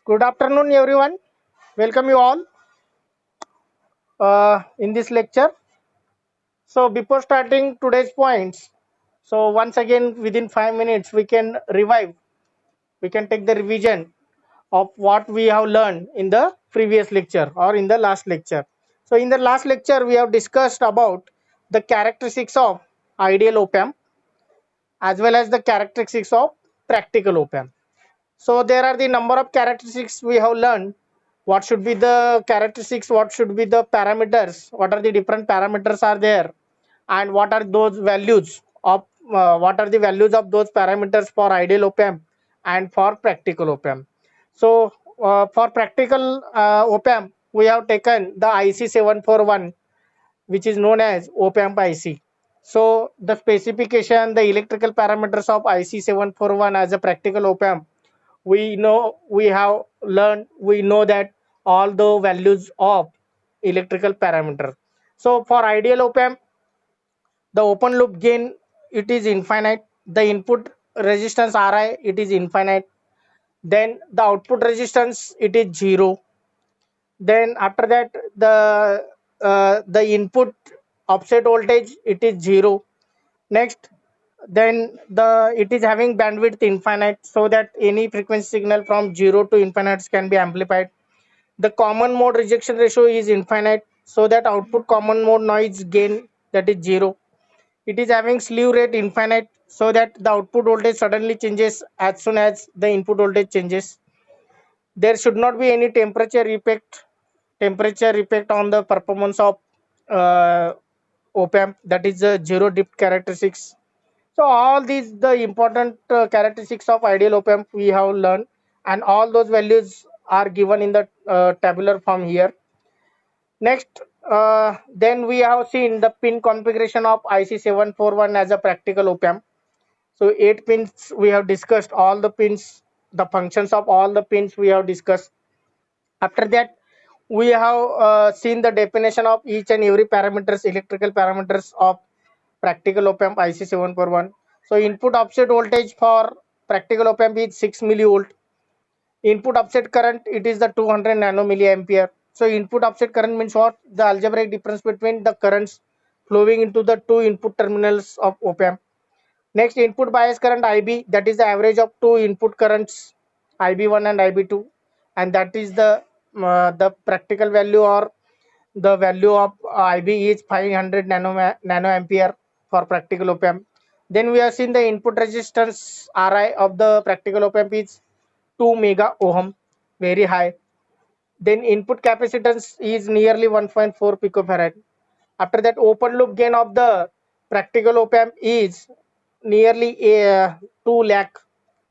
Good afternoon, everyone. Welcome you all in this lecture. So, before starting today's points, so once again, within 5 minutes, we can revive, we can take the revision of what we have learned in the previous lecture or in the last lecture. So, in the last lecture, we have discussed about the characteristics of ideal op amp as well as the characteristics of practical op amp. So there are the number of characteristics we have learned. What should be the characteristics? What should be the parameters? What are the different parameters are there? And what are those values of what are the values of those parameters for ideal op amp and for practical op amp? So for practical op amp, we have taken the IC741, which is known as op amp IC. So the specification, the electrical parameters of IC741 as a practical op amp, we know, we have learned, we know that all the values of electrical parameter. So for ideal op amp, the open loop gain, it is infinite. The input resistance Ri, it is infinite. Then the output resistance, it is zero. Then after that, the input offset voltage, it is zero. Next, then the it is having bandwidth infinite, so that any frequency signal from 0 to infinite can be amplified. The common mode rejection ratio is infinite, so that output common mode noise gain, that is 0. It is having slew rate infinite, so that the output voltage suddenly changes as soon as the input voltage changes. There should not be any temperature effect on the performance of uh, op amp, that is the zero dip characteristics. So all these the important characteristics of ideal op amp we have learned, and all those values are given in the tabular form here. Next, then we have seen the pin configuration of IC741 as a practical op amp. So 8 pins we have discussed, all the pins, the functions of all the pins we have discussed. After that, we have seen the definition of each and every parameters, electrical parameters of practical op amp IC741. So input offset voltage for practical op amp is 6 millivolt. Input offset current, it is the 200 nanomilliampere. So input offset current means what? The algebraic difference between the currents flowing into the two input terminals of op amp. Next, input bias current IB, that is the average of two input currents, IB1 and IB2, and that is the practical value, or the value of IB is 500 nanoampere for practical op amp. Then we have seen the input resistance Ri of the practical op amp is 2 mega ohm, very high. Then input capacitance is nearly 1.4 picofarad. After that, open loop gain of the practical op amp is nearly 2 lakh.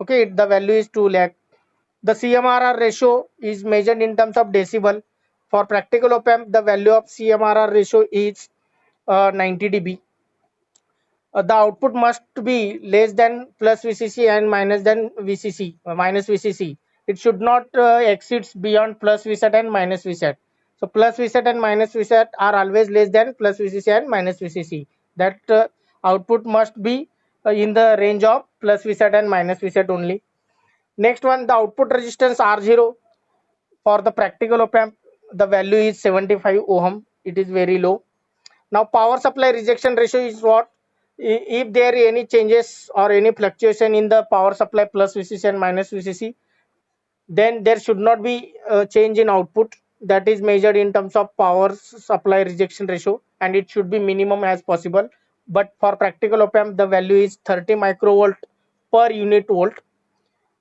Okay, the value is 2 lakh. The CMRR ratio is measured in terms of decibel. For practical op amp, the value of CMRR ratio is 90 dB. The output must be less than plus VCC and minus than VCC, minus VCC. It should not exceed beyond plus VSAT and minus VSAT. So plus VSAT and minus VSAT are always less than plus VCC and minus VCC. That output must be in the range of plus VSAT and minus VSAT only. Next one, the output resistance R0 for the practical op amp, the value is 75 ohm. It is very low. Now power supply rejection ratio is what? If there are any changes or any fluctuation in the power supply plus VCC and minus VCC, then there should not be a change in output. That is measured in terms of power supply rejection ratio, and it should be minimum as possible. But for practical op amp, the value is 30 microvolt per unit volt.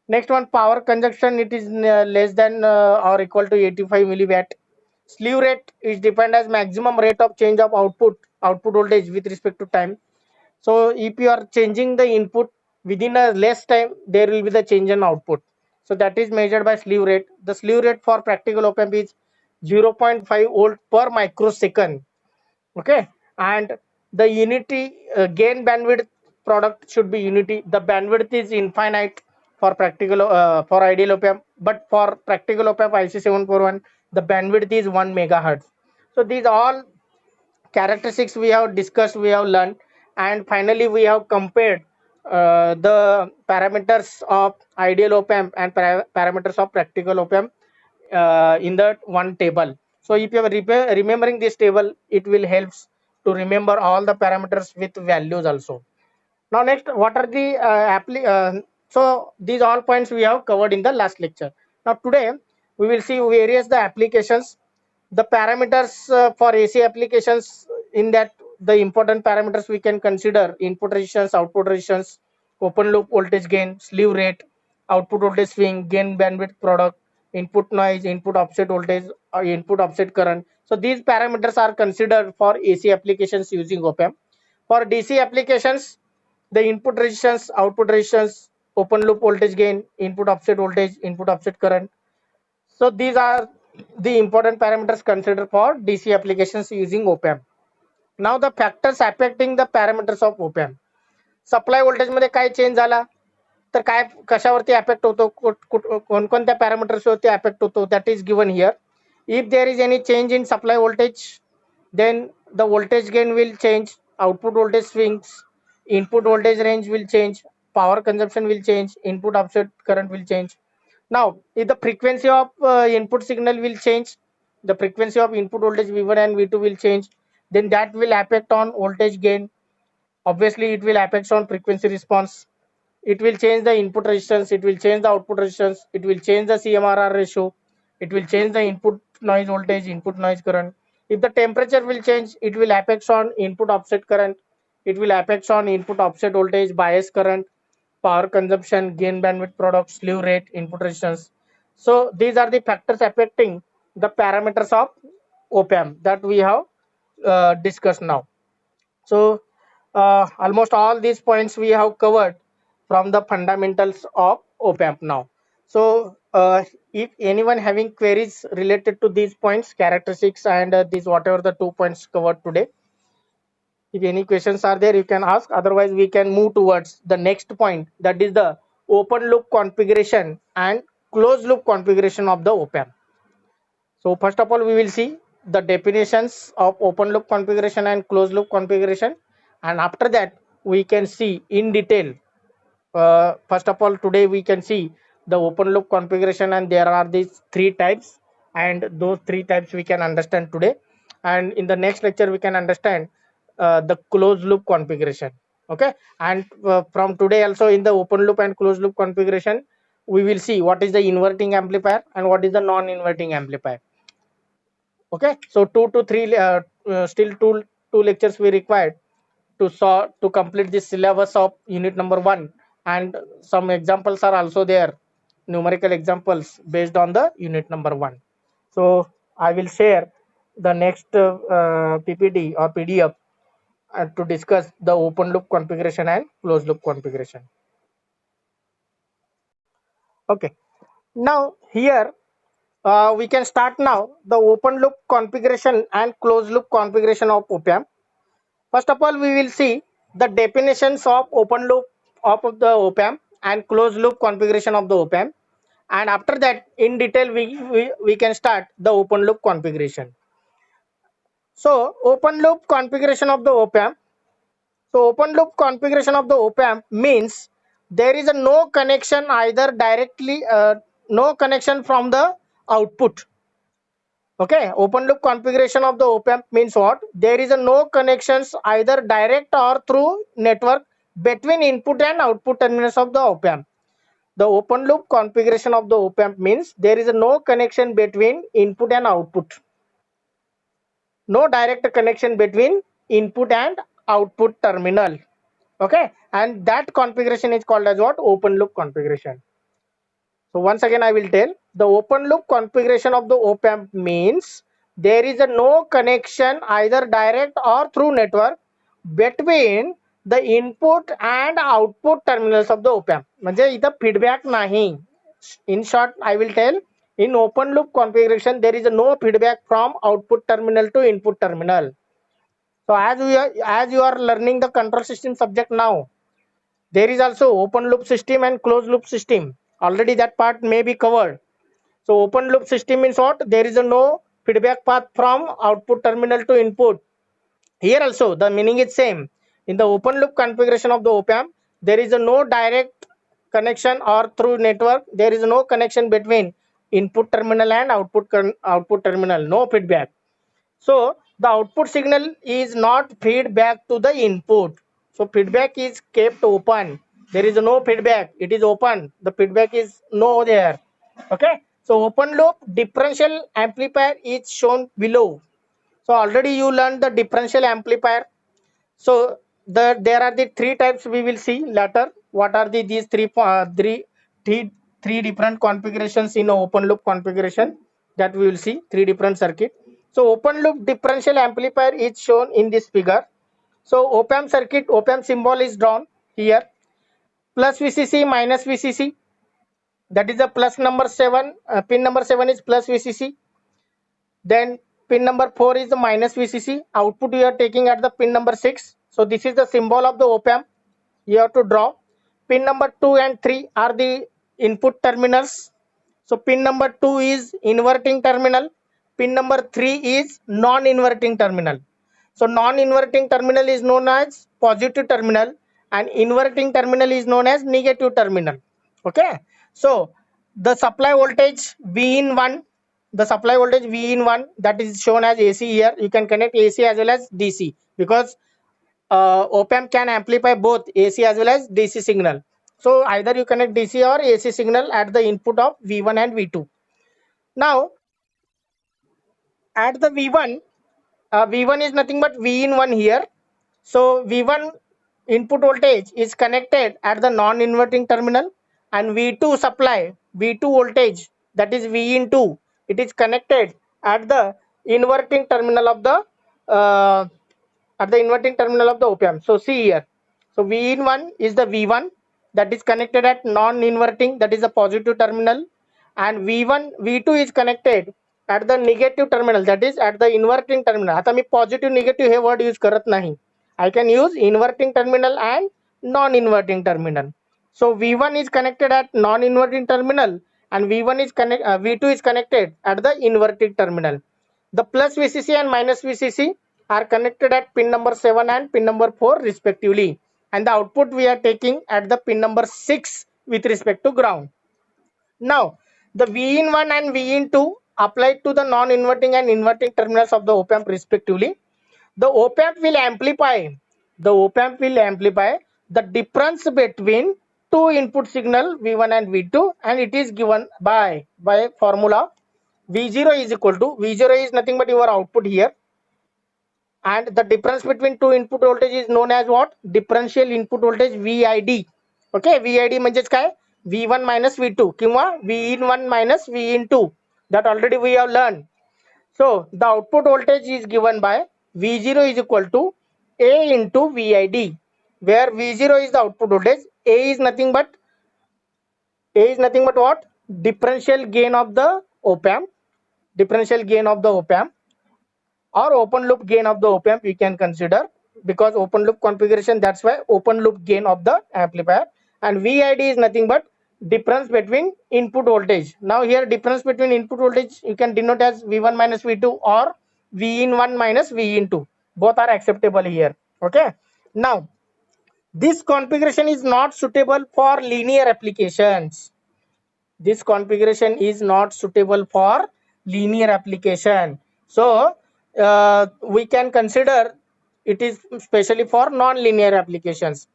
Next one, power consumption, it is less than or equal to 85 milliwatt. Slew rate is defined as maximum rate of change of output voltage with respect to time. So if you are changing the input within a less time, there will be the change in output. So that is measured by slew rate. The slew rate for practical op amp is 0.5 volt per microsecond. Okay, and the unity gain bandwidth product should be unity. The bandwidth is infinite for practical for ideal op amp, but for practical op amp IC741, the bandwidth is 1 megahertz. So these all characteristics we have discussed, we have learned, and finally we have compared the parameters of ideal op-amp and parameters of practical op-amp in that one table. So if you are remembering this table, it will helps to remember all the parameters with values also. Now next, what are the so these all points we have covered in the last lecture. Now today we will see various the applications, the parameters for AC applications. In that, the important parameters we can consider: input resistance, output resistance, open loop voltage gain, slew rate, output voltage swing, gain bandwidth product, input noise, input offset voltage, or input offset current. So these parameters are considered for AC applications using op-amp. For DC applications, the input resistance, output resistance, open loop voltage gain, input offset voltage, input offset current. So these are the important parameters considered for DC applications using op-amp. Now the factors affecting the parameters of op-amp. Supply voltage मध्ये काय change झाला तर काय कशावरती affect होतो, कोणकोणत्या parameters वरती affect होतो, that is given here. If there is any change in supply voltage, then the voltage gain will change, output voltage swings, input voltage range will change, power consumption will change, input offset current will change. Now if the frequency of input signal will change, the frequency of input voltage V1 and V2 will change, then that will affect on voltage gain. Obviously it will affect on frequency response. It will change the input resistance, it will change the output resistance, it will change the CMRR ratio, it will change the input noise voltage, input noise current. If the temperature will change, it will affect on input offset current, it will affect on input offset voltage, bias current, power consumption, gain bandwidth product, slew rate, input resistance. So these are the factors affecting the parameters of op-amp that we have discussed now. So almost all these points we have covered from the fundamentals of op-amp now. So if anyone having queries related to these points, characteristics, and these whatever the 2 points covered today, if any questions are there, you can ask. Otherwise, we can move towards the next point, that is the open loop configuration and closed loop configuration of the op-amp. So first of all, we will see the definitions of open loop configuration and closed loop configuration, and after that we can see in detail. First of all, today we can see the open loop configuration, and there are these 3 types, and those 3 types we can understand today. And in the next lecture we can understand the closed loop configuration. Okay, and from today also in the open loop and closed loop configuration, we will see what is the inverting amplifier and what is the non-inverting amplifier. Okay, so 2 to 3 still two lectures we required to complete this syllabus of unit number 1, and some examples are also there, numerical examples based on the unit number 1. So I will share the next PPT or PDF to discuss the open loop configuration and closed loop configuration. Okay, now here we can start now the open loop configuration and closed loop configuration of op-amp. First of all, we will see the definitions of open loop of the op-amp and closed loop configuration of the op-amp, and after that in detail we can start the open loop configuration. So open loop configuration of the op-amp. So open loop configuration of the op-amp means there is a no connection either directly, no connection from the output. Okay, open loop configuration of the op-amp means what? There is a no connections either direct or through network between input and output terminals of the op-amp. The open loop configuration of the op-amp means there is a no connection between input and output. No direct connection between input and output terminal. Okay, and that configuration is called as what? Open loop configuration. So once again I will tell, the open loop configuration of the op-amp means there is a no connection either direct or through network between the input and output terminals of the op-amp. म्हणजे इथं feedback नाही. In short I will tell, in open loop configuration there is a no feedback from output terminal to input terminal. So as you are learning the control system subject now, there is also open loop system and closed loop system. Already that part may be covered. So open loop system means what? There is a no feedback path from output terminal to input. Here also the meaning is same. In the open loop configuration of the op-amp, there is no direct connection, or through network there is no connection between input terminal and output terminal, no feedback. So the output signal is not feed back to the input. So feedback is kept open. There is no feedback. It is open. The feedback is no there. Okay. So open loop differential amplifier is shown below. So already you learned the differential amplifier. So there are the three types we will see later. What are these three different configurations in a open loop configuration, that we will see three different circuit. So open loop differential amplifier is shown in this figure. So op-amp circuit, op-amp symbol is drawn here. Plus VCC, minus VCC. That is the plus number 7. Pin number 7 is plus VCC. Then pin number 4 is the minus VCC. Output we are taking at the pin number 6. So this is the symbol of the op-amp. You have to draw. Pin number 2 and 3 are the input terminals. So pin number 2 is inverting terminal. Pin number 3 is non-inverting terminal. So non-inverting terminal is known as positive terminal, and inverting terminal is known as negative terminal. Okay. So the supply voltage V in 1, the supply voltage V in 1, that is shown as AC here. You can connect AC as well as DC, because op-amp can amplify both AC as well as DC signal. So either you connect DC or AC signal at the input of V1 and V2. Now at the V1, V1 is nothing but V in 1 here. So V1 input voltage is connected at the non-inverting terminal, and V2 supply, V2 voltage, that is V in 2, it is connected at the inverting terminal of the op-amp. So see here. So V in 1 is the V1 that is connected at non-inverting, that is the positive terminal, and V2 is connected at the negative terminal, that is at the inverting terminal. आता मी positive negative हे word use करत नाही. I can use inverting terminal and non-inverting terminal. So V1 is connected at non-inverting terminal, and V2 is connected at the inverting terminal. The plus VCC and minus VCC are connected at pin number 7 and pin number 4 respectively, and the output we are taking at the pin number 6 with respect to ground. Now the V in 1 and V in 2 applied to the non-inverting and inverting terminals of the op-amp respectively. The op-amp will amplify the difference between two input signal V1 and V2, and it is given by formula V0 is equal to, V0 is nothing but your output here, and the difference between two input voltage is known as what? Differential input voltage, VID. Okay, VID म्हणजेच काय? V1 minus V2 किंवा V in 1 minus V in 2, that already we have learned. So the output voltage is given by V0 is equal to A into VID, where V0 is the output voltage, A is nothing but what? Differential gain of the op-amp, or open loop gain of the op-amp we can consider, because open loop configuration, that's why open loop gain of the amplifier. And VID is nothing but difference between input voltage. Now here difference between input voltage you can denote as V1 minus V2 or V in 1 minus V in 2. Both are acceptable here. Okay. Now this configuration is not suitable for linear applications. This configuration is not suitable for linear application. So we can consider it is specially for non-linear applications.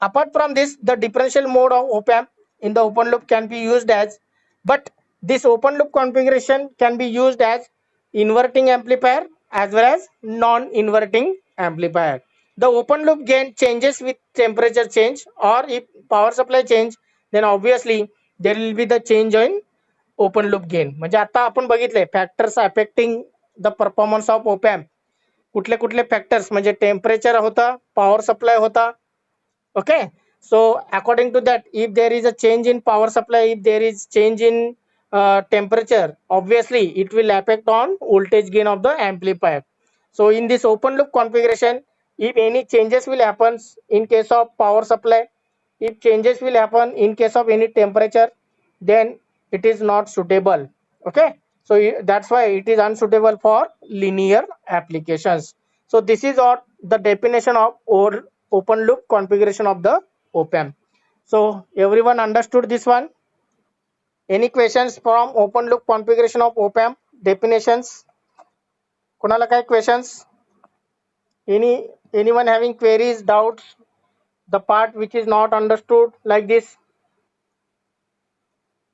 Apart from this, the differential mode of op-amp in the open loop can be used as, but this open loop configuration can be used as inverting amplifier as well as non-inverting amplifier. The open loop gain changes with temperature change, or if power supply change, then obviously there will be the change in open loop gain. म्हणजे आता आपण बघितले factors affecting the performance of op-amp. कुठले कुठले factors म्हणजे temperature होता, power supply होता. Okay, so according to that, if there is a change in power supply, if there is change in temperature, obviously it will affect on voltage gain of the amplifier. So in this open loop configuration, if any changes will happen in case of power supply, if changes will happen in case of any temperature, then it is not suitable. Okay, so that's why it is unsuitable for linear applications. So this is what the definition of open loop configuration of the op amp. So everyone understood this one? Any questions from open loop configuration of op amp definitions? Kunala kai questions? Anyone having queries, doubts, the part which is not understood like this,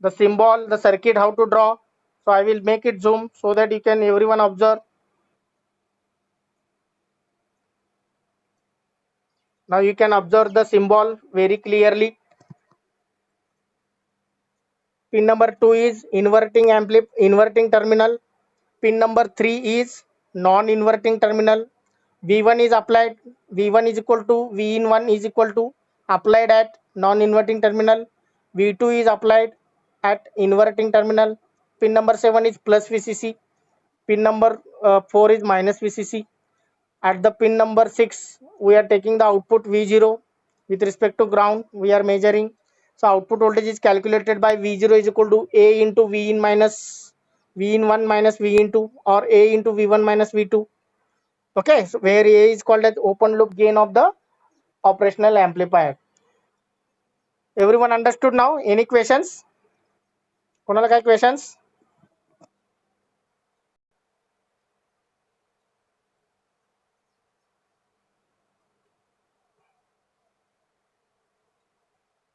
the symbol, the circuit, how to draw? So I will make it zoom so that you can everyone observe. Now you can observe the symbol very clearly. Pin number 2 is inverting terminal. Pin number 3 is non-inverting terminal. V1 is applied. V1 is equal to V in 1 is equal to applied at non-inverting terminal. V2 is applied at inverting terminal. Pin number 7 is plus VCC. Pin number 4 is minus VCC. At the pin number 6, we are taking the output V0 with respect to ground. We are measuring. So output voltage is calculated by V0 is equal to A into V in minus V in 1 minus V in 2, or A into V1 minus V2. Okay, so where A is called as open loop gain of the operational amplifier. Everyone understood now? Any questions? Kunal kai questions?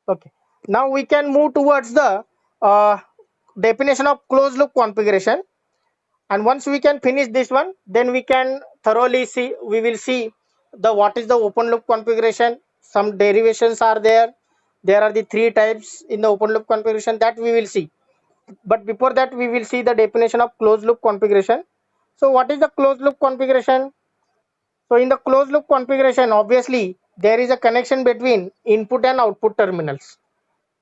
Okay. Now we can move towards the uh, definition of closed loop configuration. And once we can finish this one, then we can thoroughly see, we will see the what is the open loop configuration. Some derivations are there. There are the three types in the open loop configuration that we will see. But before that, we will see the definition of closed loop configuration. So what is the closed loop configuration? So in the closed loop configuration, obviously there is a connection between input and output terminals.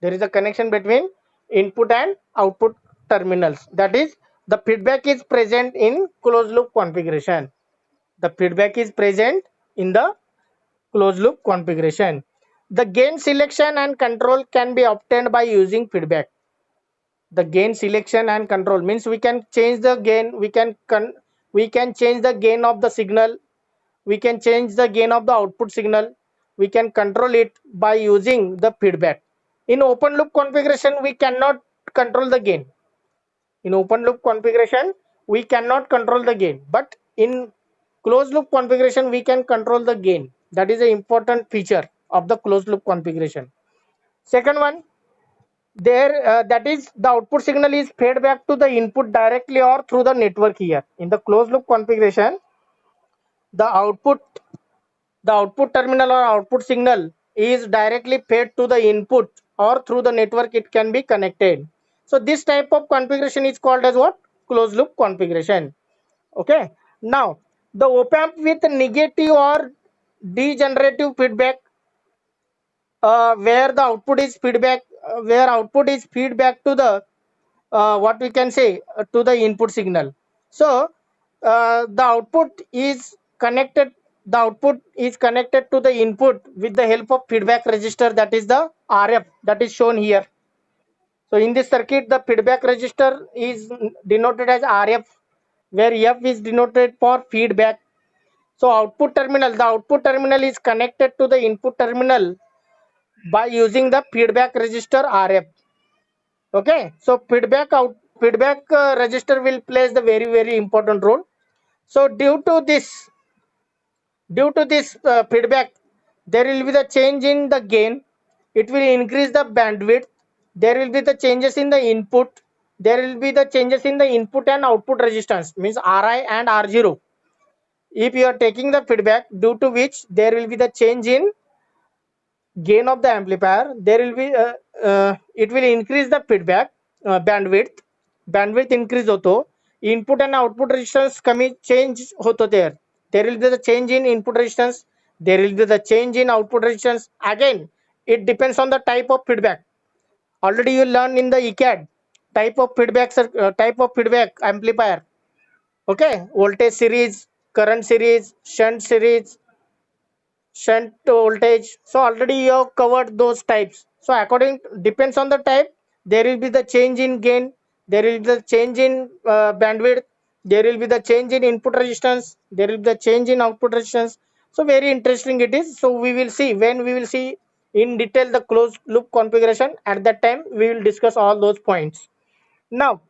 There is a connection between input and output terminals. That is, the feedback is present in closed loop configuration. The feedback is present in the closed loop configuration. The gain selection and control can be obtained by using feedback. The gain selection and control means we can change the gain, we can change the gain of the signal, we can change the gain of the output signal, we can control it by using the feedback. In open loop configuration, we cannot control the gain. In open loop configuration, we cannot control the gain, but in closed loop configuration, we can control the gain. That is an important feature of the closed loop configuration. Second one, there that is the output signal is fed back to the input directly or through the network. Here in the closed loop configuration, the output terminal or output signal is directly fed to the input, or through the network it can be connected. So this type of configuration is called as what? Closed loop configuration. Okay. Now the op amp with negative or degenerative feedback, where the output is feedback, where output is feedback to the what we can say to the input signal. So the output is connected, the output is connected to the input with the help of feedback resistor, that is the RF, that is shown here. So in this circuit, the feedback resistor is denoted as RF, where F is denoted for feedback. So the output terminal is connected to the input terminal by using the feedback resistor RF. Okay, so feedback register will plays the very important role. So due to this feedback, there will be the change in the gain, it will increase the bandwidth, there will be the changes in the input, there will be the changes in the input and output resistance, means Ri and R0. If you are taking the feedback, due to which there will be the change in gain of the amplifier, there will be it will increase the feedback bandwidth increase hoto, input and output resistance कमी change होतो, there will be the change in input resistance, there will be the change in output resistance. Again, it depends on the type of feedback. Already you learn in the ECAD type of feedback amplifier. Okay, voltage series, current series, shunt voltage. So already you have covered those types. So according, depends on the type, there will be the change in gain, there will be the change in bandwidth, there will be the change in input resistance, there will be the change in output resistance. So very interesting it is. So we will see, when we will see in detail the closed loop configuration. At that time we will discuss all those points. Now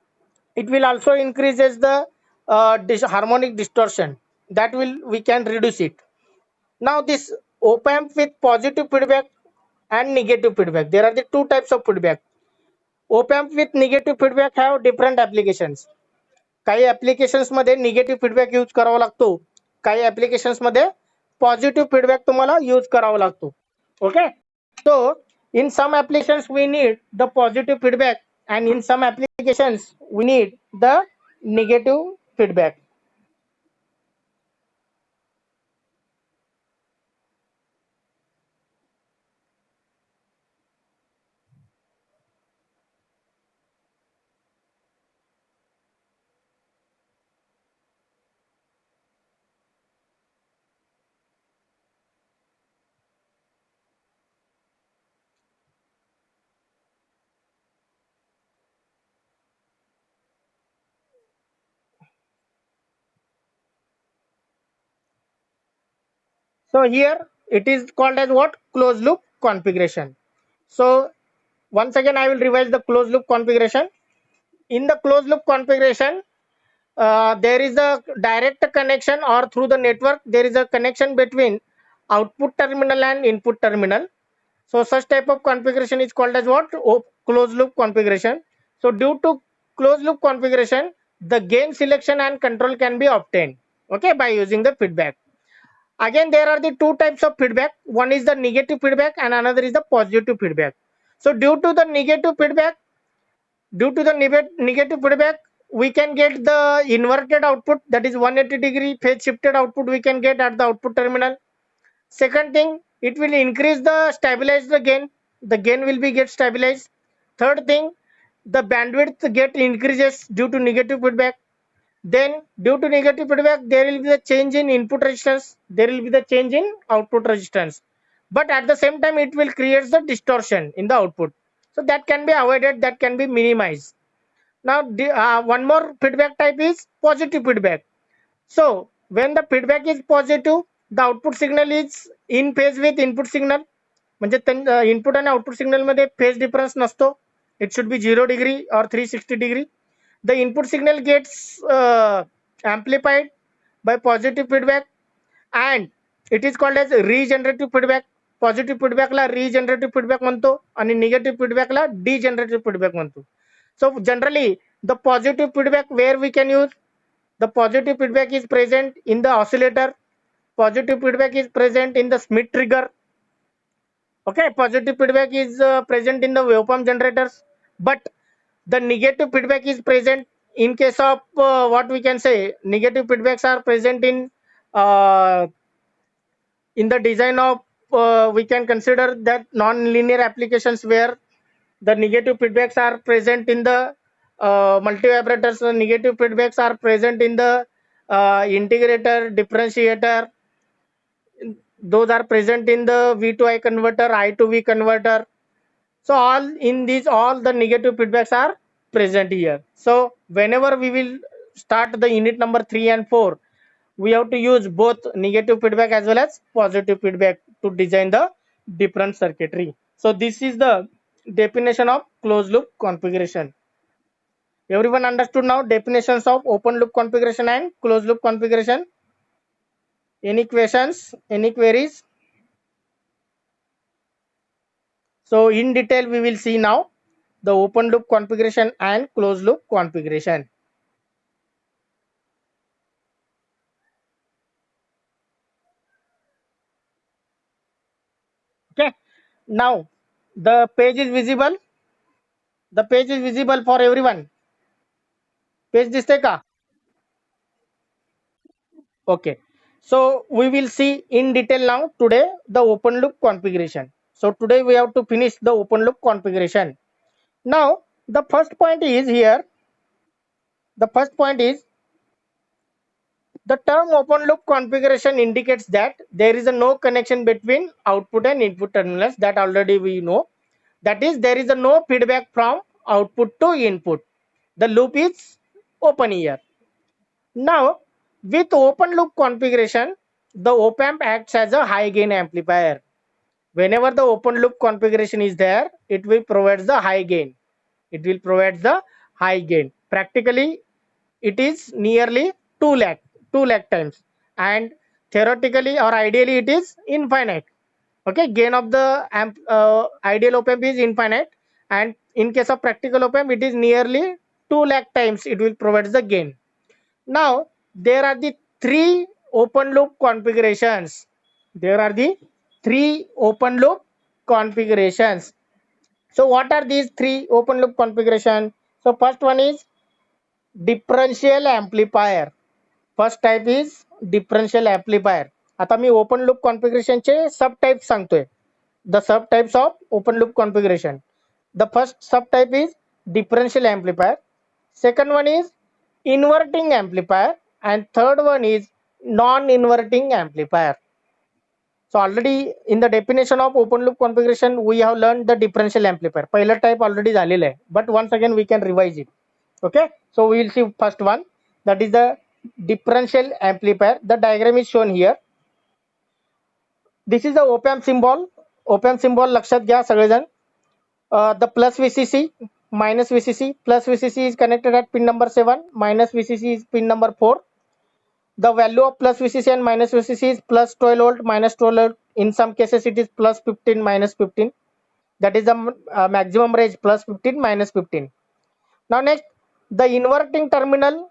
it will also increases the harmonic distortion, that will we can reduce it. Now this op amp with positive feedback and negative feedback, there are the two types of feedback. Op amp with negative feedback have different applications. काही applications मध्ये negative feedback use करावा लागतो, काही applications मध्ये positive feedback तुम्हाला use करावा लागतो. Okay, so in some applications we need the positive feedback and in some applications we need the negative feedback. So here it is called as what? Closed loop configuration. So once again I will revise the closed loop configuration. In the closed loop configuration, there is a direct connection, or through the network there is a connection between output terminal and input terminal. So such type of configuration is called as what? Closed loop configuration. So due to closed loop configuration, the gain selection and control can be obtained, okay, by using the feedback. Again there are the two types of feedback, one is the negative feedback and another is the positive feedback. So due to the negative feedback, negative feedback, we can get the inverted output, that is 180-degree phase shifted output we can get at the output terminal. Second thing, it will increase the stabilize the gain will be get stabilized. Third thing, the bandwidth get increases due to negative feedback. Then due to negative feedback there will be the change in input resistance, there will be the change in output resistance, but at the same time it will create the distortion in the output. So that can be avoided, that can be minimized. Now one more feedback type is positive feedback. So when the feedback is positive, the output signal is in phase with input signal. म्हणजे input आणि output signal मध्ये phase difference नसतो. It should be 0 degree or 360 degree. The input signal gets amplified by positive feedback and it is called as regenerative feedback. Positive फीडबॅकला regenerative feedback म्हणतो आणि negative फीडबॅकला degenerative feedback म्हणतो. So generally the positive feedback where we can use, the positive feedback is present in the oscillator, positive feedback is present in the Smith trigger, okay, positive feedback is present in the waveform generators, but the negative feedback is present in case of what we can say, negative feedbacks are present uh, in the design of we can consider that non-linear applications where the negative feedbacks are present in the multivibrators, the negative feedbacks are present in the integrator, differentiator, those are present in the V to I converter, I to V converter. So all in these, all the negative feedbacks are present here. So whenever we will start the unit number 3 and 4, we have to use both negative feedback as well as positive feedback to design the different circuitry. So this is the definition of closed loop configuration. Everyone understood now definitions of open loop configuration and closed loop configuration? Any questions? Any queries? So in detail we will see now the open loop configuration and closed loop configuration. Okay. Now the page is visible. The page is visible for everyone. Page दिसते का? Okay. So we will see in detail now today the open loop configuration. So today we have to finish the open loop configuration. Now the first point is here. The first point is the term open loop configuration indicates that there is a no connection between output and input terminals, that already we know. That is, there is a no feedback from output to input. The loop is open here. Now with open loop configuration, the op amp acts as a high gain amplifier. whenever the open loop configuration is there, it will provide the high gain. It will provide the high gain. Practically, it is nearly 2 lakh, 2 lakh times, and theoretically or ideally it is infinite. Okay, gain of the ideal op amp is infinite, and in case of practical op amp, it is nearly 2 lakh times it will provide the gain. Now, there are the three open loop configurations. There are the three open loop configurations. So, what are these three open loop configuration? So, first one is differential amplifier. First type is differential amplifier. आता मी open loop कॉन्फिगरेशनचे सब types सांगतोय. The subtypes of open loop configuration. The first subtype is differential amplifier. Second one is inverting amplifier, and third one is non-inverting amplifier. So already in the definition of open loop configuration, we have learned the differential amplifier. पहिला type already झालेला आहे, but once again we can revise it. Okay, so we will see first one, that is the differential amplifier. The diagram is shown here. This is the op amp symbol. Op amp symbol लक्षात घ्या सगळेजण. The plus VCC, minus VCC. Plus VCC is connected at pin number 7. Minus VCC is pin number 4. The value of plus VCC and minus VCC is plus 12 volt, minus 12 volt. In some cases, it is plus 15, minus 15. That is the maximum range, plus 15, minus 15. Now next, the inverting terminal,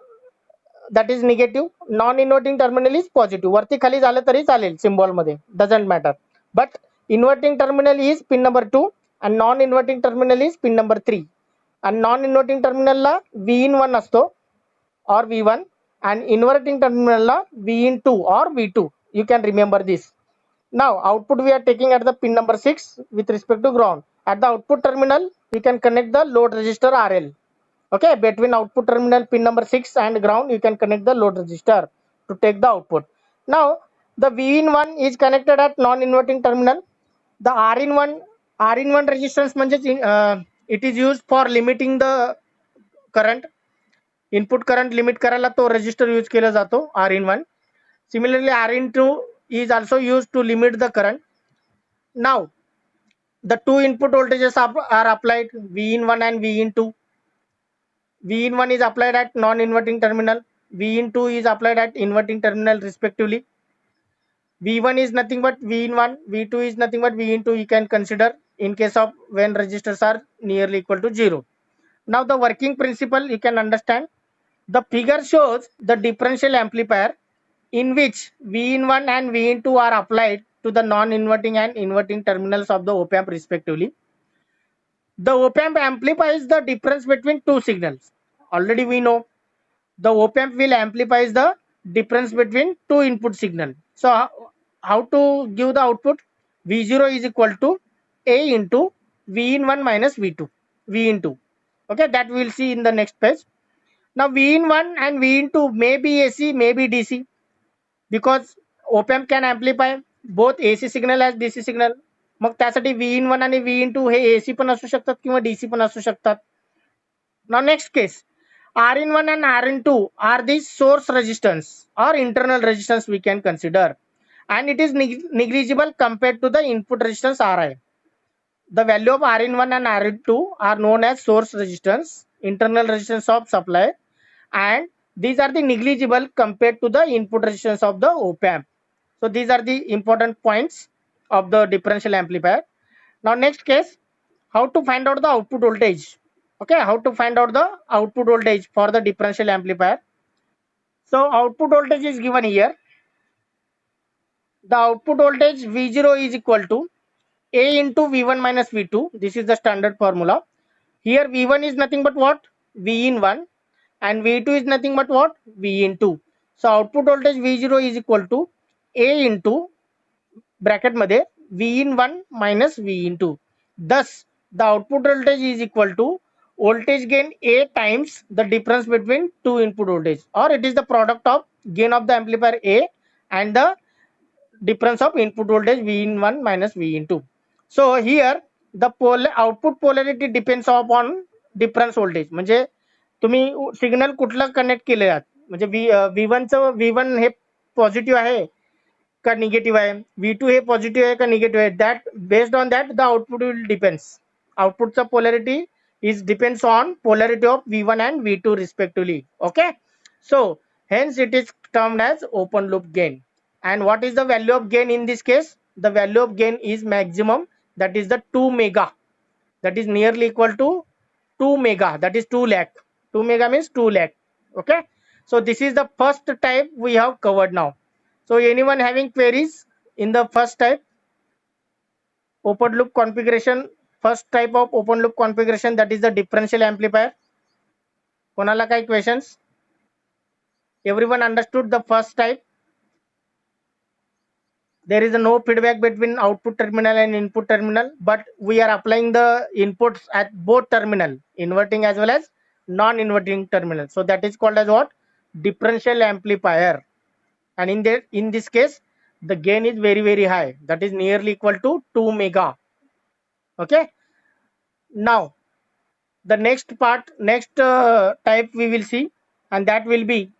that is negative. Non-inverting terminal is positive. वरती खाली झालं तरी चालेल symbol मध्ये, doesn't matter. But inverting terminal is pin number 2 and non-inverting terminal is pin number 3. And non-inverting terminal La V in 1 असतो or V1, and inverting terminal La V in 2 or V2. You can remember this. Now output we are taking at the pin number 6 with respect to ground. At the output terminal, we can connect the load resistor RL. Okay, between output terminal pin number 6 and ground, you can connect the load resistor to take the output. Now the V in 1 is connected at non-inverting terminal. The R in 1 resistance म्हणजे it is used for limiting the current. Input current limit करायला तो resistor use केला जातो, R in 1. Similarly, R in 2 is also used to limit the current. Now the two input voltages are applied, V in 1 and V in 2. V in 1 is applied at non-inverting terminal. V in 2 is applied at inverting terminal respectively. V1 is nothing but V in 1. V2 is nothing but V in 2. You can consider in case of when resistors are nearly equal to 0. Now the working principle you can understand. The figure shows the differential amplifier in which V in 1 and V in 2 are applied to the non-inverting and inverting terminals of the op amp respectively. The op amp amplifies the difference between two signals. Already we know the op amp will amplify the difference between two input signal. So how to give the output? V0 is equal to A into V in 1 minus V2. V in 2. Okay, that we will see in the next page. Now V in 1 and V in 2 may be AC, may be DC, because op amp can amplify both AC signal as DC signal. मग त्यासाठी V in 1 आणि V in 2 hey AC पण असू शकतात किंवा DC पण असू शकतात. Now next case, R in 1 and R in 2 are the source resistance or internal resistance we can consider, and it is negligible compared to the input resistance Ri. The value of R in 1 and R in 2 are known as source resistance, internal resistance of supply, and these are the negligible compared to the input resistance of the op amp. So these are the important points of the differential amplifier. Now next case, how to find out the output voltage. Okay, how to find out the output voltage for the differential amplifier. So output voltage is given here. The output voltage V0 is equal to A into V1 minus V2. This is the standard formula. Here V1 is nothing but what? V in 1, and V2 is nothing but what? V in 2. So output voltage V0 is equal to A into bracket मध्ये V in 1 minus V in 2. Thus the output voltage is equal to voltage gain A times the difference between two input voltage, or it is the product of gain of the amplifier A and the difference of input voltage V in 1 minus V in 2. So here the output polarity depends upon difference voltage. म्हणजे तुम्ही signal कुठला connect केले आहात, म्हणजे V1 चं V1 हे positive आहे का negative आहे, V2 हे पॉझिटिव्ह आहे का निगेटिव्ह आहे, that based on that the output will depends. आउटपुटचा polarity is depends on polarity of V1 and V2 respectively. Okay, so hence it is termed as open loop gain. And what is the value of gain in this case? The value of gain is maximum, that is the 2 mega, that is nearly equal to 2 mega, that is 2 lakh. 2 mega means 2 lakh. Okay, so this is the first type we have covered now. So anyone having queries in the first type, open loop configuration, first type of open loop configuration, that is the differential amplifier? कोणाला काही questions? Everyone understood the first type? There is no feedback between output terminal and input terminal, but we are applying the inputs at both terminal, inverting as well as non-inverting terminal. So that is called as what? Differential amplifier. And in this case, the gain is very high, that is nearly equal to 2 mega. Okay, now the next part, next type we will see, and that will be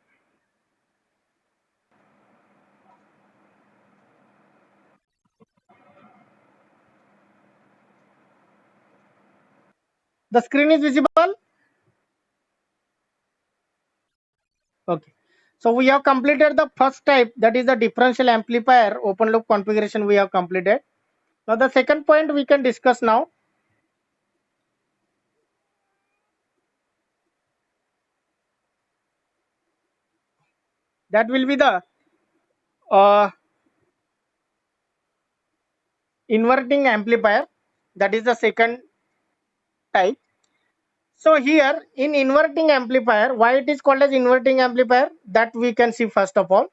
the screen is visible. Okay, so we have completed the first type, that is the differential amplifier open loop configuration we have completed. Now the second point we can discuss now. That will be the inverting amplifier, that is the second type. So here in inverting amplifier, why it is called as inverting amplifier, that we can see first of all.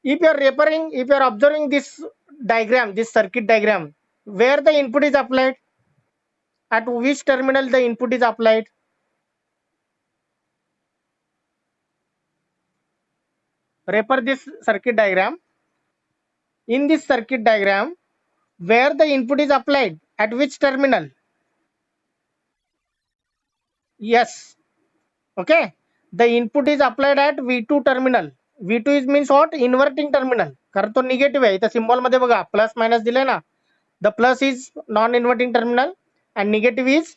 If you are referring, if you are observing this diagram, this circuit diagram, where the input is applied, at which terminal the input is applied? Refer this circuit diagram. In this circuit diagram, where the input is applied, at which terminal? Yes. Okay, the input is applied at V2 terminal. V2 is means what? Inverting terminal. कारण तो negative आहे, इथं symbol मध्ये बघा plus minus दिले ना. The plus is non-inverting terminal and negative is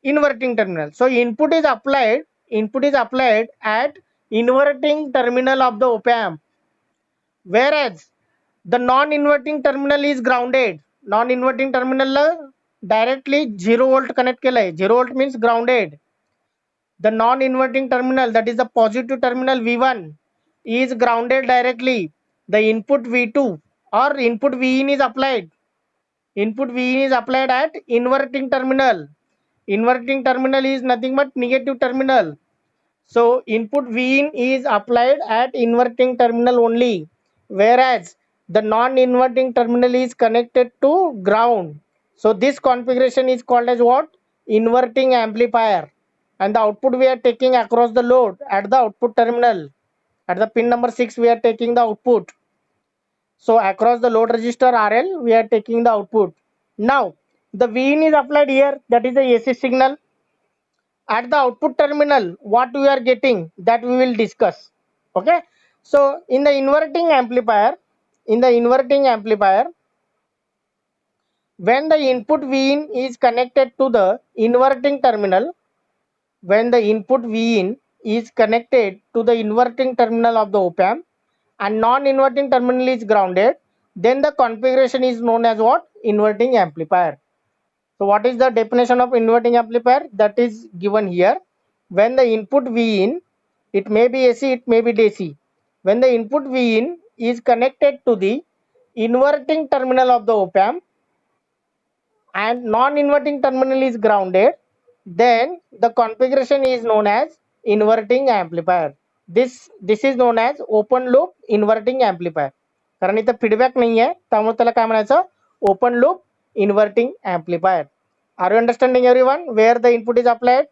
inverting terminal. So input is applied at inverting terminal of the op amp, whereas the non-inverting terminal is grounded. Non-inverting terminal directly 0 volt connect केलंय. 0 volt means grounded. The non-inverting terminal, that is the positive terminal V1, is grounded directly. The input V2 or input Vin is applied. Input Vin is applied at inverting terminal. Inverting terminal is nothing but negative terminal. So input Vin is applied at inverting terminal only, whereas the non-inverting terminal is connected to ground. So this configuration is called as what? Inverting amplifier. And the output we are taking across the load at the output terminal. At the pin number 6 we are taking the output. So across the load resistor RL we are taking the output. Now the Vin is applied here, that is the AC signal. At the output terminal what we are getting, that we will discuss. Okay, so in the inverting amplifier, when the input Vin is connected to the inverting terminal, when the input Vin is connected to the inverting terminal of the op amp and non-inverting terminal is grounded, then the configuration is known as what? Inverting amplifier. So what is the definition of inverting amplifier? That is given here. When the input Vin, it may be AC, it may be DC. When the input Vin is connected to the inverting terminal of the op amp and non-inverting terminal is grounded, then the configuration is known as inverting amplifier. This is known as open loop inverting amplifier. कारण इथं feedback नाही आहे, त्यामुळे त्याला काय म्हणायचं? Open loop inverting amplifier. Are you understanding everyone where the input is applied?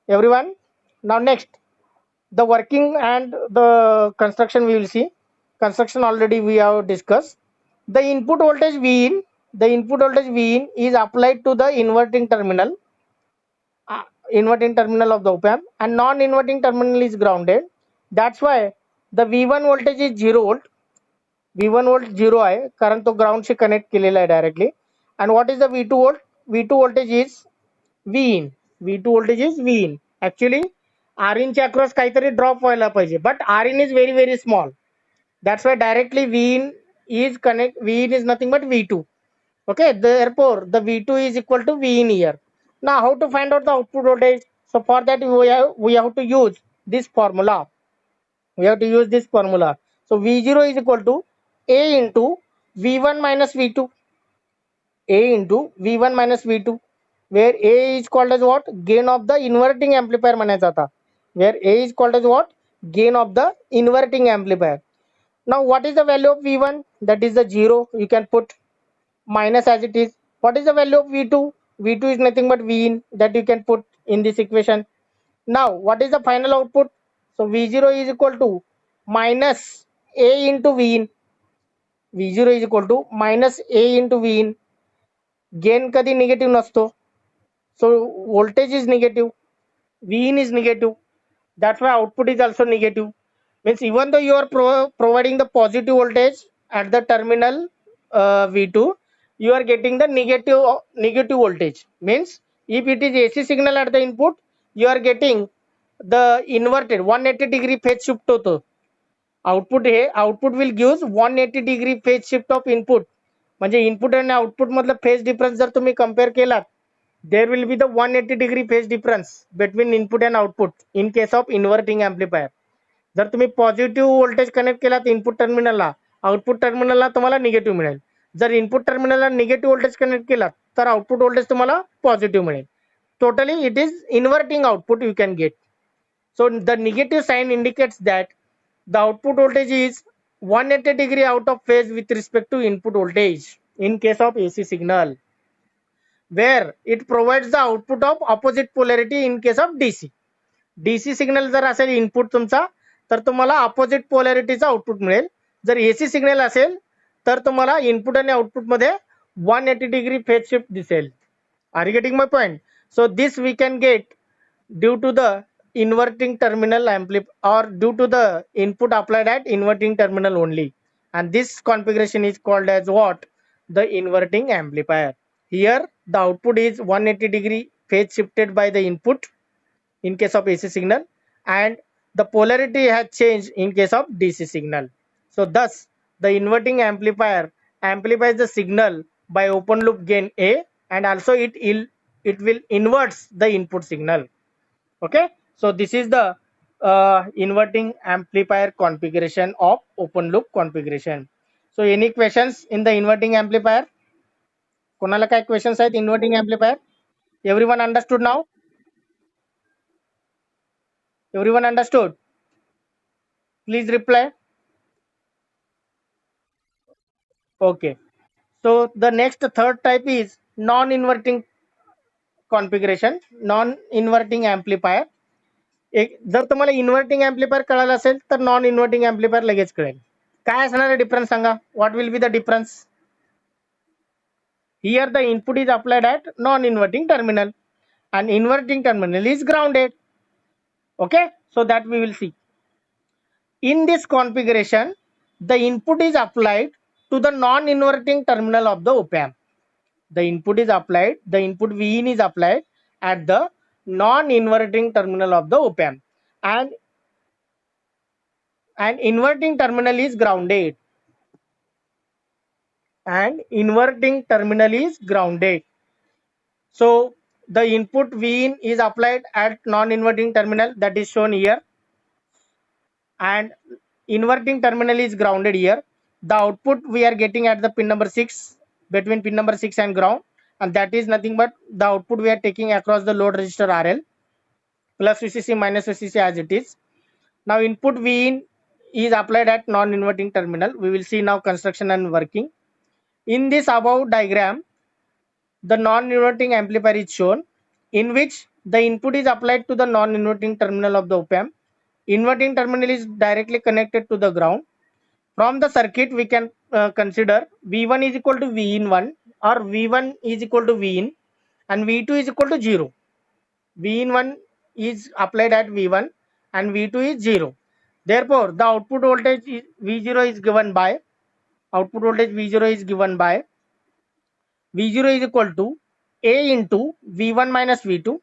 Everyone? Now next, the working and the construction we will see. Construction already we have discussed. The input voltage Vin is applied to the inverting terminal of the op amp and non-inverting terminal is grounded. That's why the V1 voltage is 0 volt V1 volt 0 आहे कारण तो ग्राउंडशी connect केलेला आहे directly. And what is the V2 volt? V2 voltage is V in. V2 voltage is V in. Actually, R in च्या across काहीतरी drop व्हायला पाहिजे, but R in is very very small. That's why directly V in is connect. V in is nothing but V2. Okay, therefore the V2 is equal to V in here. Now, how to find out the output voltage? So for that we have to use this formula. We have to use this formula. So V0 is equal to A into V1 minus V2. A into V1 minus V2, where A is called as what? Gain of the inverting amplifier म्हणायचा आता. Where A is called as what? Gain of the inverting amplifier. Now what is the value of V1? That is the 0. You can put minus as it is. What is the value of V2? V2 is nothing but V in, that you can put in this equation. Now what is the final output? So V0 is equal to minus A into V in. V0 is equal to minus A into V in. Gain कधी negative नसतो. So voltage is negative, V in is negative. That's why output is also negative. Means even though you are providing the positive voltage at the terminal V2, you are getting the negative voltage. Means if it is AC signal at the input, you are getting the inverted 180 degree phase shift होतो. Output will gives 180 degree phase shift of input. म्हणजे input आणि output मधलं phase difference जर तुम्ही compare केलात, there will be the 180 degree phase difference between input and output in case of inverting amplifier. जर तुम्ही positive voltage connect केला तर इनपुट टर्मिनलला, आउटपुट टर्मिनलला तुम्हाला निगेटिव्ह मिळेल. जर इनपुट टर्मिनलला निगेटिव्ह व्होल्टेज कनेक्ट केला तर आउटपुट व्होल्टेज तुम्हाला पॉझिटिव्ह मिळेल. Totally it is inverting output you can get. So the negative sign indicates that the output voltage is 180 degree out of phase with respect to input voltage in case of AC signal, where it provides the output of opposite polarity in case of DC. DC signal जर असेल input तुमचा तर तुम्हाला opposite पोलॅरिटीचा output मिळेल. जर AC signal असेल तर तुम्हाला इनपुट आणि आउटपुट मध्ये 180 डिग्री फेज शिफ्ट दिसेल. Are you getting my point? So this we can get due to the inverting terminal or due to the input applied at inverting terminal only, and this configuration is called as what? The inverting amplifier. Here the output is 180 degree phase shifted by the input in case of AC signal, and the polarity has changed in case of DC signal. So thus the inverting amplifier amplifies the signal by open loop gain A, and also it will inverts the input signal. Okay, so this is the inverting amplifier configuration of open loop configuration. So any questions in the inverting amplifier? कोणाला काय questions आहेत inverting amplifier? Everyone understood now? Everyone understood? Please reply. Okay, so the next third type is non-inverting configuration, non-inverting amplifier. एक जर तुम्हाला inverting amplifier कळालं असेल तर non inverting amplifier लगेच कळेल. काय असणार आहे difference Sanga? What will be the difference? Here the input is applied at non inverting terminal and inverting terminal is grounded. Okay, so that we will see. In this configuration, the input is applied to the non-inverting terminal of the op-amp. The input is applied, the input Vin is applied at the non-inverting terminal of the op-amp, and inverting terminal is grounded. And inverting terminal is grounded. So the input Vin is applied at non-inverting terminal, that is shown here, and inverting terminal is grounded here. The output we are getting at the pin number 6, between pin number 6 and ground, and that is nothing but the output we are taking across the load resistor RL, plus VCC minus VCC as it is. Now input Vin is applied at non-inverting terminal. We will see now construction and working. In this above diagram, the non-inverting amplifier is shown, in which the input is applied to the non-inverting terminal of the op-amp. Inverting terminal is directly connected to the ground. From the circuit we can consider V1 is equal to V in 1, or V1 is equal to V in, and V2 is equal to 0. V in 1 is applied at V1 and V2 is 0. Therefore the output voltage is V0 is given by output voltage V0 is given by V0 is equal to A into V1 minus V2.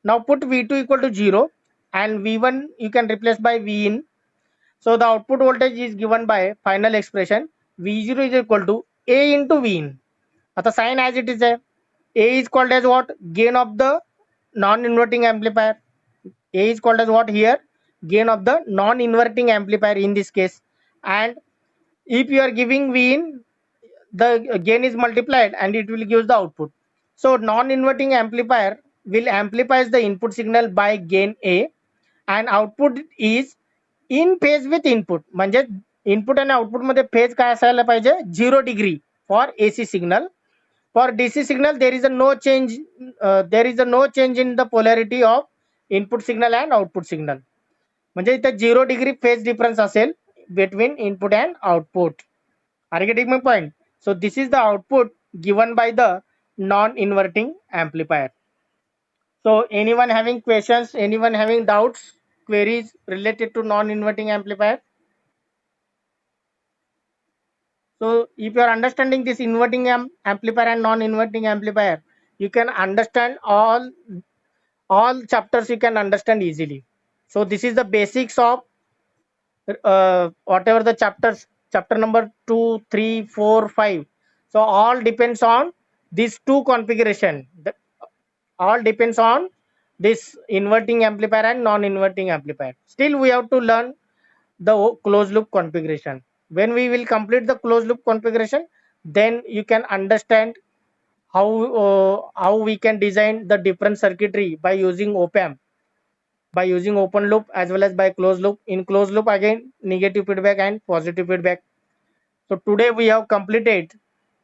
Now put V2 equal to 0 and V1 you can replace by V in. So the output voltage is given by final expression V0 is equal to A into V in. आता sign as it is there. A is called as what? Gain of the non-inverting amplifier. A is called as what here? Gain of the non-inverting amplifier in this case. And if you are giving V in, the gain is multiplied and it will give the output. So non-inverting amplifier will amplifies the input signal by gain A and output is in phase with input. म्हणजे input आणि output मध्ये phase काय असायला पाहिजे 0 degree for AC signal. For DC signal there is a no change in the polarity of input signal and output signal. म्हणजे इथे 0 degree phase difference असेल between input and output. Are you getting my point? So this is the output given by the non-inverting amplifier. So anyone having questions, anyone having doubts, queries related to non-inverting amplifier? So if you are understanding this inverting amplifier and non-inverting amplifier, you can understand all chapters, you can understand easily. So this is the basics of whatever the chapter number 2, 3, 4, 5. So all depends on these two configuration. All depends on this inverting amplifier and non-inverting amplifier. Still we have to learn the closed loop configuration. When we will complete the closed loop configuration, then you can understand how we can design the different circuitry by using op-amp, by using open loop as well as by closed loop. In closed loop again negative feedback and positive feedback. So today we have completed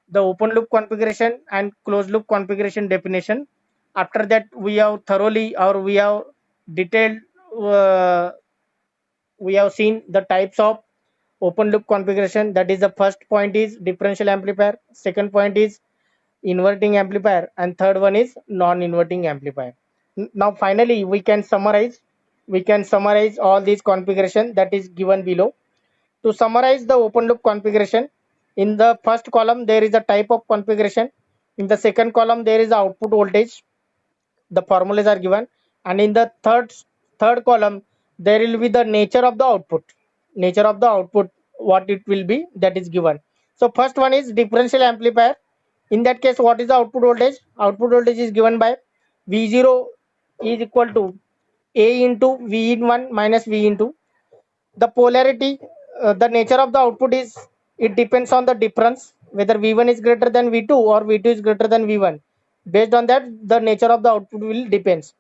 the open loop configuration and closed loop configuration definition. After that we have thoroughly or we have detailed we have seen the types of open loop configuration. That is the first point is differential amplifier, second point is inverting amplifier, and third one is non-inverting amplifier. Now finally we can summarize all these configuration that is given below. To summarize the open loop configuration, in the first column there is a type of configuration, in the second column there is the output voltage, the formulas are given, and in the third column there will be the nature of the output, what it will be, that is given. So first one is differential amplifier. In that case, what is the output voltage? Output voltage is given by V0 is equal to A into V in 1 minus V into the polarity. The nature of the output is, it depends on the difference whether V1 is greater than V2 or V2 is greater than V1. Based on that, the nature of the output will depends.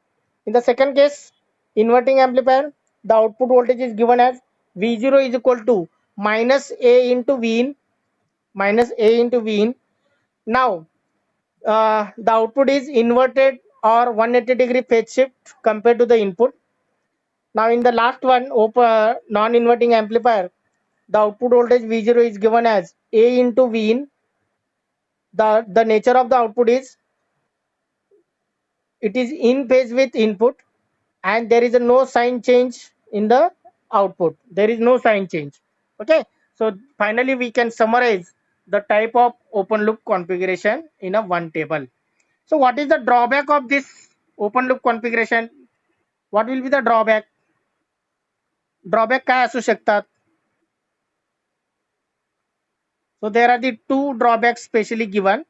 In the second case, inverting amplifier, the output voltage is given as V0 is equal to minus A into V in. Now the output is inverted or 180 degree phase shift compared to the input. Now in the last one, non-inverting amplifier, the output voltage V0 is given as A into V in. The nature of the output is, it is in phase with input and there is a no sign change in the output. There is no sign change. Okay. So finally we can summarize the type of open loop configuration in a one table. So what is the drawback of this open loop configuration? What will be the drawback? Drawback काय असू शकतात? So there are the two drawbacks specially given.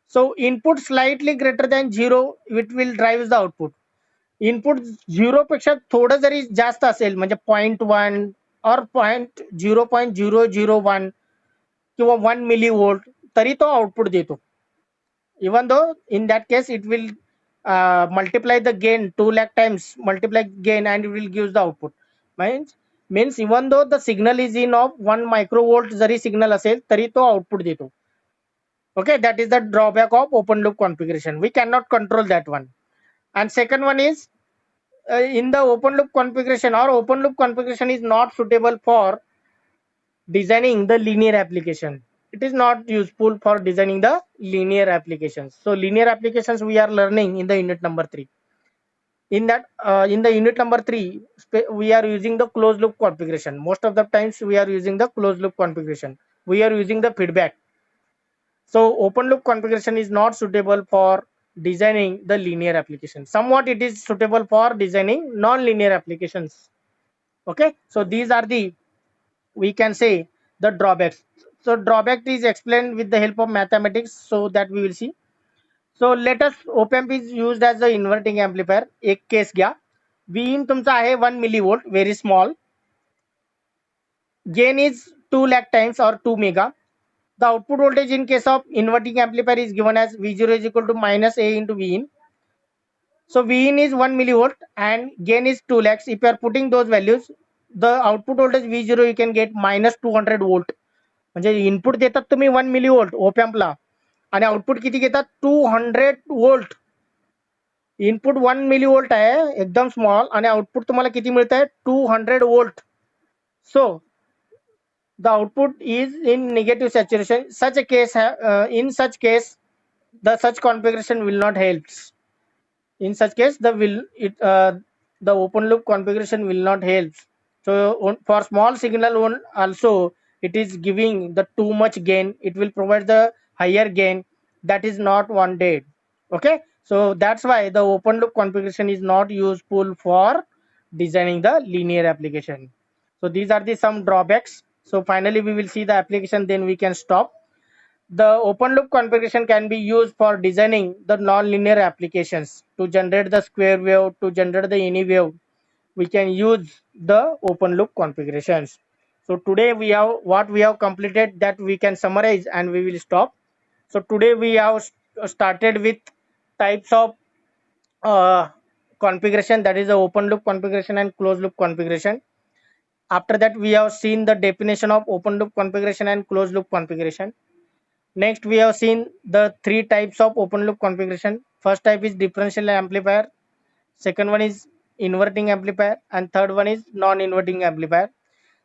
So input slightly greater than 0, it will drive the output. Input 0 पेक्षा थोडं जरी जास्त असेल म्हणजे 0.1 और 0.0001 किंवा 1 millivolt तरी तो आउटपुट देतो. Even though in that case it will multiply the gain 2 lakh times, multiply gain and it will give the output. Means even though the signal is in of 1 microvolt zari signal असेल तरी तो output देतो. Okay, that is the drawback of open loop configuration. We cannot control that one. And second one is in the open loop configuration, or open loop configuration is not suitable for designing the linear application. It is not useful for designing the linear applications. So linear applications we are learning in the unit number 3. In that in the unit number 3 we are using the closed loop configuration. Most of the times we are using the closed loop configuration. we are using the feedback. So open loop configuration is not suitable for designing the linear application. Somewhat it is suitable for designing non-linear applications. Okay, so these are the, we can say, the drawbacks. So drawback is explained with the help of mathematics, so that we will see. So let us, op amp is used as the inverting amplifier. एक case घ्या, Vin तुमचा आहे 1 millivolt, very small. Gain is 2 lakh times or 2 mega. The output voltage in case of inverting amplifier is given as V0 is equal to minus A into Vin. So Vin is 1 millivolt and gain is 2 lakhs. If you are putting those values, the output voltage V0 you can get minus 200 volt. म्हणजे input देतात तुम्ही 1 millivolt ओपॅम्पला आणि output किती घेतात 200 volt. Input 1 millivolt आहे एकदम small आणि output तुम्हाला किती मिळत आहे 200 volt. So the output is in negative saturation. Such a case in such case the such configuration will not help. In such case the open loop configuration will not help. So for small signal one also it is giving the too much gain, it will provide the higher gain that is not wanted. Okay, so that's why the open loop configuration is not useful for designing the linear application. So these are the some drawbacks. So finally we will see the application, then we can stop. The open loop configuration can be used for designing the non-linear applications. To generate the square wave, to generate the any wave, we can use the open loop configurations. So today we have what we have completed, that we can summarize and we will stop. So today we have started with types of configuration, that is the open loop configuration and closed loop configuration. After that we have seen the definition of open loop configuration and closed loop configuration. Next, we have seen the three types of open loop configuration. First type is differential amplifier. Second one is inverting amplifier, and third one is non-inverting amplifier.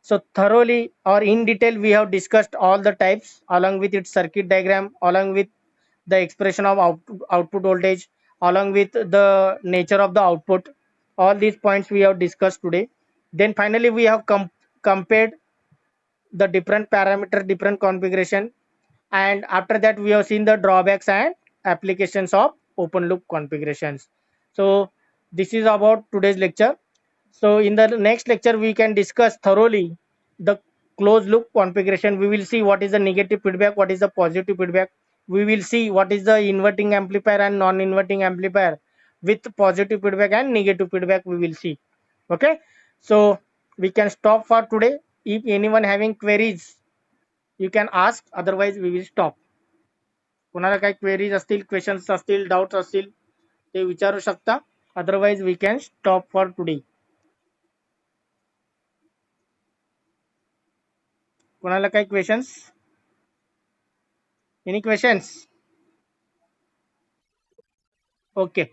So thoroughly or in detail, we have discussed all the types along with its circuit diagram, along with the expression of output voltage, along with the nature of the output. All these points we have discussed today. Then finally, we have compared the different parameter, different configuration, and after that we have seen the drawbacks and applications of open loop configurations. So this is about today's lecture. So in the next lecture we can discuss thoroughly the closed loop configuration. We will see what is the negative feedback, what is the positive feedback. We will see what is the inverting amplifier and non-inverting amplifier with positive feedback and negative feedback, we will see. Okay, so we can stop for today. If anyone having queries, you can ask, otherwise we will stop. कोणाला काही queries असतील, questions असतील, doubts असतील ते विचारू शकता, otherwise we can stop for today. कोणाला काही क्वेश्चन्स, एनी क्वेश्चन्स? ओके.